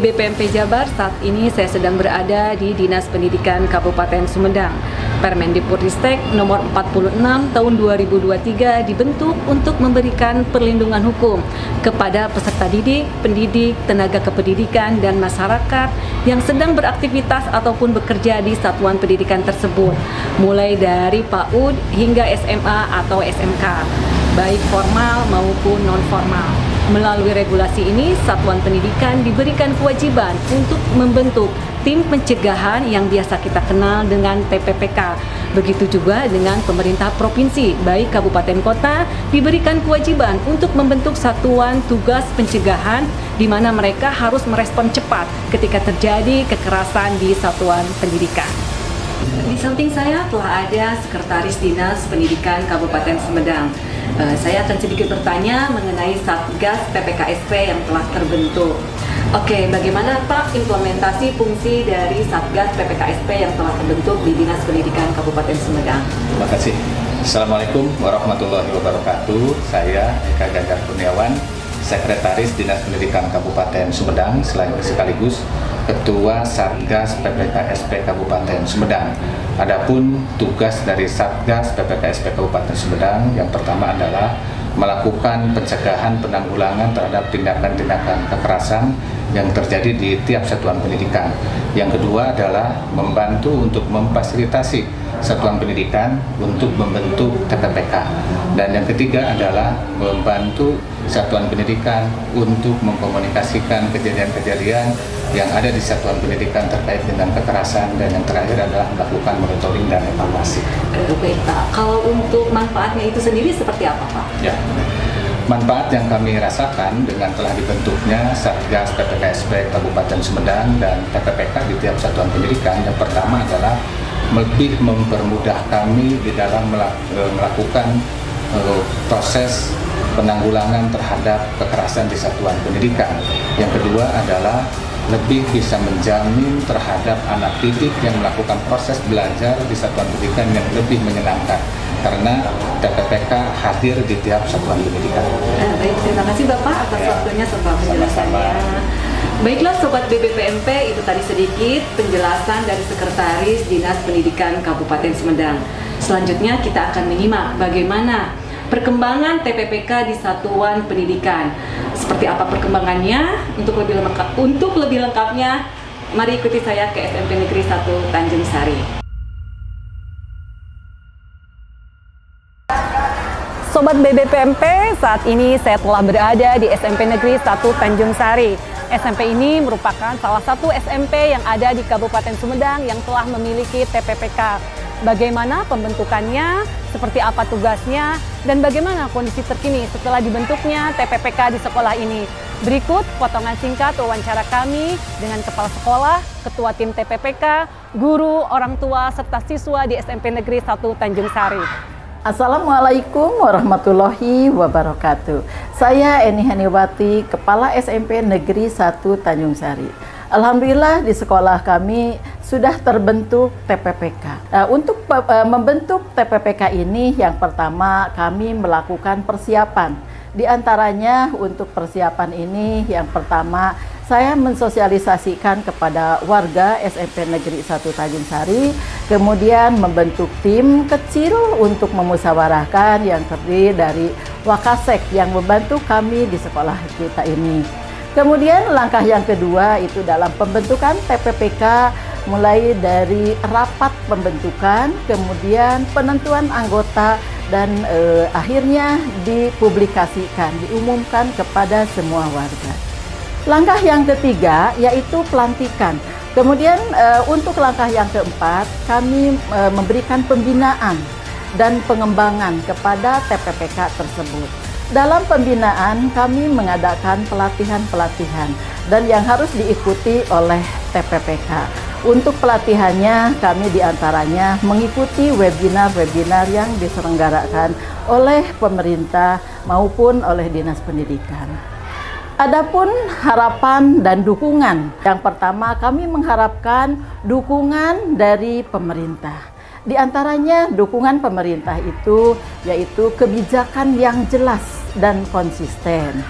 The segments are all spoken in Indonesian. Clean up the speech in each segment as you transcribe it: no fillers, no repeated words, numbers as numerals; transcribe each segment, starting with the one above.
BPMP Jabar, saat ini saya sedang berada di Dinas Pendidikan Kabupaten Sumedang. Permendikbudristek nomor 46 tahun 2023 dibentuk untuk memberikan perlindungan hukum kepada peserta didik, pendidik, tenaga kependidikan, dan masyarakat yang sedang beraktivitas ataupun bekerja di satuan pendidikan tersebut, mulai dari PAUD hingga SMA atau SMK, baik formal maupun non-formal. Melalui regulasi ini, satuan pendidikan diberikan kewajiban untuk membentuk tim pencegahan yang biasa kita kenal dengan TPPK. Begitu juga dengan pemerintah provinsi, baik kabupaten kota, diberikan kewajiban untuk membentuk satuan tugas pencegahan di mana mereka harus merespon cepat ketika terjadi kekerasan di satuan pendidikan. Di samping saya telah ada Sekretaris Dinas Pendidikan Kabupaten Sumedang. Saya akan sedikit bertanya mengenai Satgas PPKSP yang telah terbentuk. Oke, bagaimana Pak implementasi fungsi dari Satgas PPKSP yang telah terbentuk di Dinas Pendidikan Kabupaten Sumedang? Terima kasih. Assalamualaikum warahmatullahi wabarakatuh. Saya Eka Ganjar Kurniawan, Sekretaris Dinas Pendidikan Kabupaten Sumedang, sekaligus Ketua Satgas PPKSP Kabupaten Sumedang. Adapun tugas dari Satgas PPKSP Kabupaten Sumedang yang pertama adalah melakukan pencegahan penanggulangan terhadap tindakan-tindakan kekerasan yang terjadi di tiap satuan pendidikan. Yang kedua adalah membantu untuk memfasilitasi satuan pendidikan untuk membentuk TPPK. Dan yang ketiga adalah membantu satuan pendidikan untuk mengkomunikasikan kejadian-kejadian yang ada di satuan pendidikan terkait dengan kekerasan, dan yang terakhir adalah melakukan monitoring dan evaluasi. Baik Pak, kalau untuk manfaatnya itu sendiri seperti apa Pak? Ya, manfaat yang kami rasakan dengan telah dibentuknya Satgas PPKSP Kabupaten Sumedang dan TPPK di tiap satuan pendidikan, yang pertama adalah lebih mempermudah kami di dalam melakukan proses penanggulangan terhadap kekerasan di satuan pendidikan. Yang kedua adalah lebih bisa menjamin terhadap anak didik yang melakukan proses belajar di satuan pendidikan yang lebih menyenangkan, karena TPPK hadir di tiap satuan pendidikan. Baik, terima kasih Bapak atas waktunya serta penjelasannya. Baiklah Sobat BBPMP, itu tadi sedikit penjelasan dari Sekretaris Dinas Pendidikan Kabupaten Sumedang. Selanjutnya kita akan menyimak bagaimana perkembangan TPPK di satuan pendidikan. Seperti apa perkembangannya? Untuk lebih lengkapnya, mari ikuti saya ke SMP Negeri 1 Tanjung Sari. Sobat BBPMP, saat ini saya telah berada di SMP Negeri 1 Tanjung Sari. SMP ini merupakan salah satu SMP yang ada di Kabupaten Sumedang yang telah memiliki TPPK. Bagaimana pembentukannya, seperti apa tugasnya, dan bagaimana kondisi terkini setelah dibentuknya TPPK di sekolah ini. Berikut potongan singkat wawancara kami dengan Kepala Sekolah, Ketua Tim TPPK, guru, orang tua, serta siswa di SMP Negeri 1 Tanjung Sari. Assalamualaikum warahmatullahi wabarakatuh. Saya Eni Haniwati, Kepala SMP Negeri 1 Tanjung Sari. Alhamdulillah di sekolah kami sudah terbentuk TPPK. Untuk membentuk TPPK ini, yang pertama kami melakukan persiapan. Di antaranya untuk persiapan ini, yang pertama saya mensosialisasikan kepada warga SMP Negeri 1 Tanjung Sari, kemudian membentuk tim kecil untuk memusyawarahkan yang terdiri dari Wakasek yang membantu kami di sekolah kita ini. Kemudian langkah yang kedua itu dalam pembentukan TPPK, mulai dari rapat pembentukan, kemudian penentuan anggota, dan akhirnya dipublikasikan, diumumkan kepada semua warga. Langkah yang ketiga yaitu pelantikan. Kemudian untuk langkah yang keempat, kami memberikan pembinaan dan pengembangan kepada TPPK tersebut. Dalam pembinaan kami mengadakan pelatihan-pelatihan dan yang harus diikuti oleh TPPK. Untuk pelatihannya kami diantaranya mengikuti webinar-webinar yang diselenggarakan oleh pemerintah maupun oleh Dinas Pendidikan. Adapun harapan dan dukungan, yang pertama kami mengharapkan dukungan dari pemerintah. Di antaranya dukungan pemerintah itu yaitu kebijakan yang jelas dan konsisten.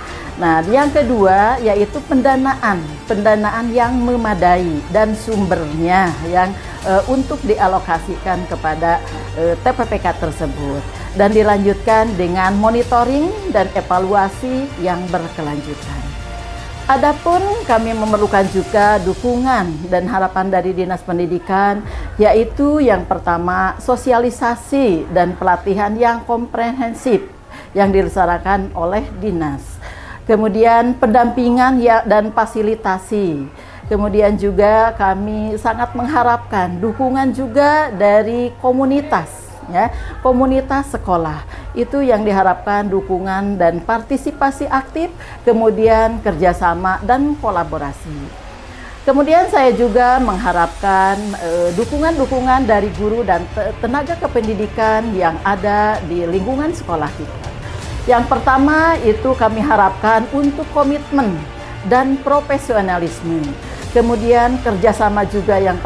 Nah, yang kedua yaitu pendanaan yang memadai dan sumbernya yang untuk dialokasikan kepada TPPK tersebut, dan dilanjutkan dengan monitoring dan evaluasi yang berkelanjutan. Adapun kami memerlukan juga dukungan dan harapan dari Dinas Pendidikan, yaitu yang pertama sosialisasi dan pelatihan yang komprehensif yang dilaksanakan oleh dinas. Kemudian pendampingan dan fasilitasi. Kemudian juga kami sangat mengharapkan dukungan juga dari komunitas, ya, komunitas sekolah. Itu yang diharapkan dukungan dan partisipasi aktif, kemudian kerjasama dan kolaborasi. Kemudian saya juga mengharapkan dukungan-dukungan dari guru dan tenaga kependidikan yang ada di lingkungan sekolah kita. Yang pertama itu kami harapkan untuk komitmen dan profesionalisme, kemudian kerjasama juga yang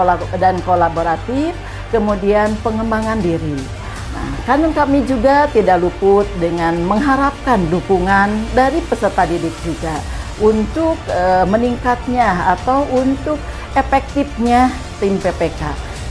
kolaboratif, kemudian pengembangan diri. Nah, kan kami juga tidak luput dengan mengharapkan dukungan dari peserta didik juga untuk meningkatnya atau untuk efektifnya tim PPK.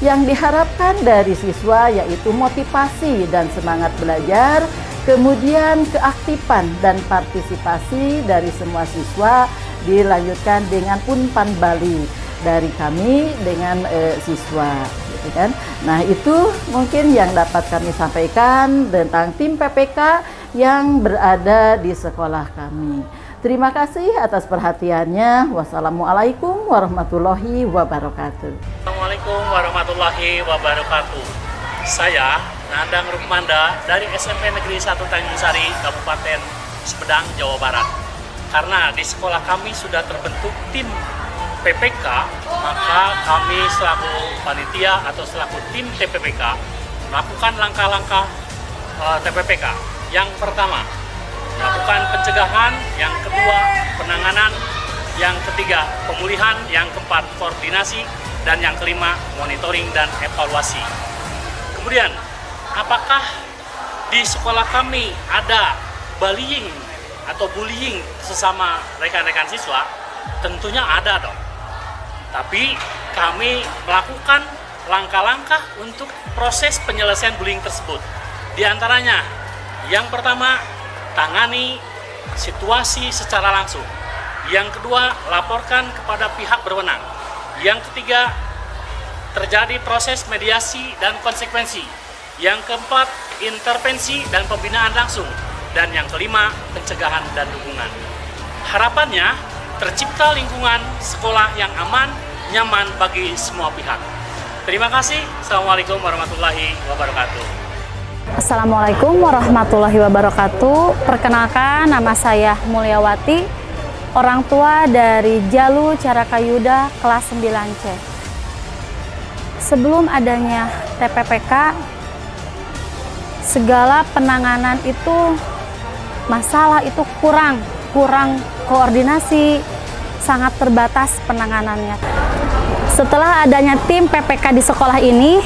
Yang diharapkan dari siswa yaitu motivasi dan semangat belajar, kemudian keaktifan dan partisipasi dari semua siswa, dilanjutkan dengan umpan balik dari kami dengan siswa, gitu kan. Nah, itu mungkin yang dapat kami sampaikan tentang tim PPK yang berada di sekolah kami. Terima kasih atas perhatiannya. Wassalamualaikum warahmatullahi wabarakatuh. Assalamualaikum warahmatullahi wabarakatuh. Saya Nandang Rukmanda dari SMP Negeri 1 Tanjung Sari, Kabupaten Sumedang, Jawa Barat. Karena di sekolah kami sudah terbentuk tim PPK, maka kami selaku panitia atau selaku tim TPPK melakukan langkah-langkah TPPK. Yang pertama, melakukan pencegahan, yang kedua penanganan, yang ketiga pemulihan, yang keempat koordinasi, dan yang kelima monitoring dan evaluasi. Kemudian, apakah di sekolah kami ada bullying atau bullying sesama rekan-rekan siswa? Tentunya ada dong. Tapi kami melakukan langkah-langkah untuk proses penyelesaian bullying tersebut. Di antaranya, yang pertama, tangani situasi secara langsung. Yang kedua, laporkan kepada pihak berwenang. Yang ketiga, terjadi proses mediasi dan konsekuensi. Yang keempat, intervensi dan pembinaan langsung. Dan yang kelima, pencegahan dan dukungan. Harapannya, tercipta lingkungan sekolah yang aman, nyaman bagi semua pihak. Terima kasih. Assalamualaikum warahmatullahi wabarakatuh. Assalamualaikum warahmatullahi wabarakatuh. Perkenalkan, nama saya Mulyawati, orang tua dari Jalu Carakayuda kelas 9C. Sebelum adanya TPPK, segala penanganan itu masalah itu kurang koordinasi, sangat terbatas penanganannya. Setelah adanya tim PPK di sekolah ini,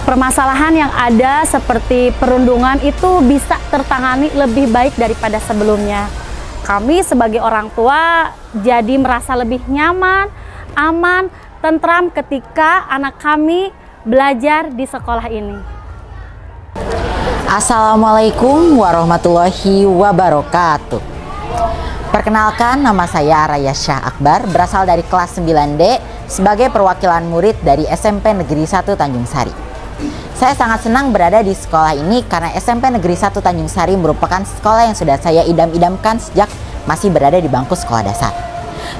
permasalahan yang ada seperti perundungan itu bisa tertangani lebih baik daripada sebelumnya. Kami sebagai orang tua jadi merasa lebih nyaman, aman, tentram ketika anak kami belajar di sekolah ini. Assalamualaikum warahmatullahi wabarakatuh. Perkenalkan, nama saya Raya Syah Akbar, berasal dari kelas 9D sebagai perwakilan murid dari SMP Negeri 1 Tanjung Sari. Saya sangat senang berada di sekolah ini karena SMP Negeri 1 Tanjung Sari merupakan sekolah yang sudah saya idam-idamkan sejak masih berada di bangku sekolah dasar.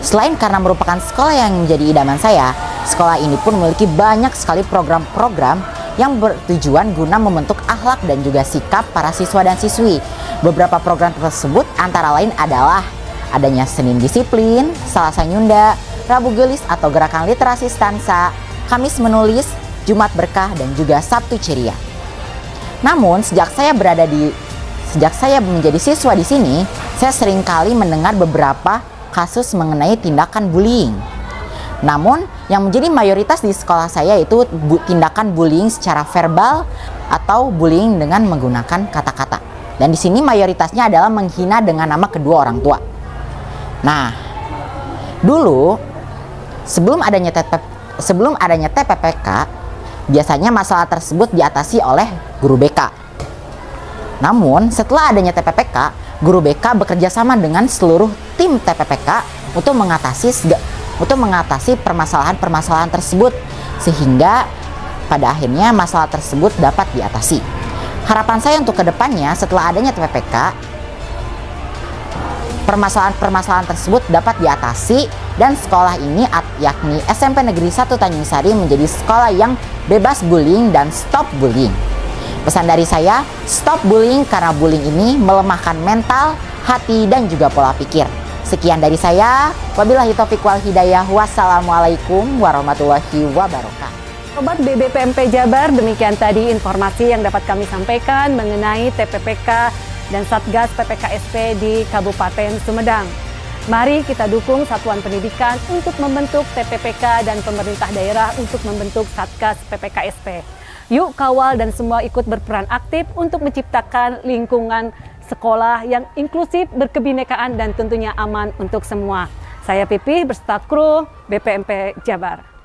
Selain karena merupakan sekolah yang menjadi idaman saya, sekolah ini pun memiliki banyak sekali program-program yang bertujuan guna membentuk akhlak dan juga sikap para siswa dan siswi. Beberapa program tersebut antara lain adalah adanya Senin Disiplin, Selasa Nyunda, Rabu Gelis atau Gerakan Literasi Stansa, Kamis Menulis, Jumat Berkah, dan juga Sabtu Ceria. Namun sejak saya menjadi siswa di sini, saya seringkali mendengar beberapa kasus mengenai tindakan bullying. Namun yang menjadi mayoritas di sekolah saya itu tindakan bullying secara verbal atau bullying dengan menggunakan kata-kata. Dan di sini mayoritasnya adalah menghina dengan nama kedua orang tua. Nah, dulu sebelum adanya TPPK, biasanya masalah tersebut diatasi oleh guru BK. Namun, setelah adanya TPPK, guru BK bekerja sama dengan seluruh tim TPPK untuk mengatasi permasalahan-permasalahan tersebut, sehingga pada akhirnya masalah tersebut dapat diatasi. Harapan saya untuk kedepannya setelah adanya TPPK, permasalahan-permasalahan tersebut dapat diatasi dan sekolah ini yakni SMP Negeri 1 Tanjung Sari menjadi sekolah yang bebas bullying dan stop bullying. Pesan dari saya, stop bullying karena bullying ini melemahkan mental, hati, dan juga pola pikir. Sekian dari saya, wabillahi taufiq wal hidayah, wassalamualaikum warahmatullahi wabarakatuh. Sobat BBPMP Jabar, demikian tadi informasi yang dapat kami sampaikan mengenai TPPK dan Satgas PPKSP di Kabupaten Sumedang. Mari kita dukung satuan pendidikan untuk membentuk TPPK dan pemerintah daerah untuk membentuk Satgas PPKSP. Yuk kawal dan semua ikut berperan aktif untuk menciptakan lingkungan sekolah yang inklusif, berkebinekaan, dan tentunya aman untuk semua. Saya Pipi berserta kru BPMP Jabar.